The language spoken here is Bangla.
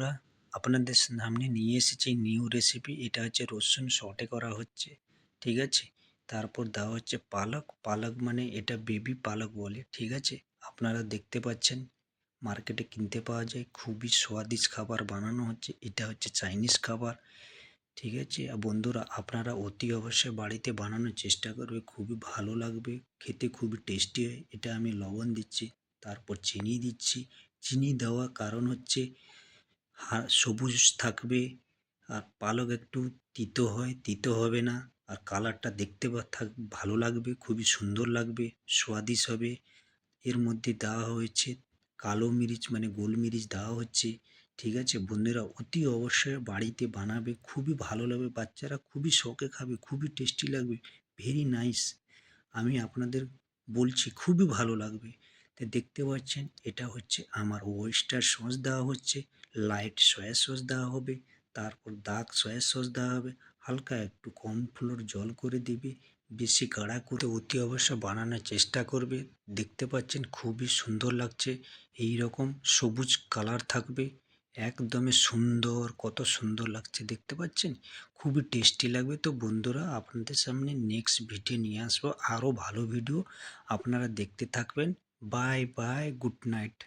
বন্ধুরা, আপনাদের সামনে নিয়ে এসেছি নিউ রেসিপি। এটা হচ্ছে রসুন শর্টে করা হচ্ছে, ঠিক আছে। তারপর দেওয়া হচ্ছে পালক। পালক মানে এটা বেবি পালক বলে, ঠিক আছে। আপনারা দেখতে পাচ্ছেন মার্কেটে কিনতে পাওয়া যায়। খুবই স্বাদিষ্ট খাবার বানানো হচ্ছে। এটা হচ্ছে চাইনিজ খাবার, ঠিক আছে। আর বন্ধুরা, আপনারা অতি অবশ্যই বাড়িতে বানানোর চেষ্টা করবে, খুবই ভালো লাগবে, খেতে খুবই টেস্টি হয়। এটা আমি লবণ দিচ্ছি, তারপর চিনি দিচ্ছি। চিনি দেওয়ার কারণ হচ্ছে সবুজ থাকবে, আর পালক একটু তিতো হয়, তিতো হবে না। আর কালারটা দেখতে ভালো লাগবে, খুবই সুন্দর লাগবে, স্বাদিষ্ট হবে। এর মধ্যে দেওয়া হয়েছে কালো মিরিচ মানে গোলমরিচ দেওয়া হচ্ছে, ঠিক আছে। বন্ধুরা অতি অবশ্যই বাড়িতে বানাবে, খুবই ভালো লাগবে, বাচ্চারা খুবই শখে খাবে, খুবই টেস্টি লাগবে, ভেরি নাইস। আমি আপনাদের বলছি খুবই ভালো লাগবে। তো দেখতে পাচ্ছেন এটা হচ্ছে আমার ওয়েস্টার সস দেওয়া হচ্ছে, লাইট সয়া সস দেওয়া হবে, তারপর ডার্ক সয়া সস দেওয়া হবে, হালকা একটু কর্নফ্লোর জল করে দিবে, বেশি গাঢ়া করে অতি অবশ্য বানানোর চেষ্টা করবে। দেখতে পাচ্ছেন খুবই সুন্দর লাগছে, এই রকম সবুজ কালার থাকবে, একদমই সুন্দর, কত সুন্দর লাগছে দেখতে পাচ্ছেন, খুবই টেস্টি লাগবে। তো বন্ধুরা, আপনাদের সামনে নেক্সট ভিডিও নিয়ে আসবো, আরও ভালো ভিডিও, আপনারা দেখতে থাকবেন। Bye bye, good night.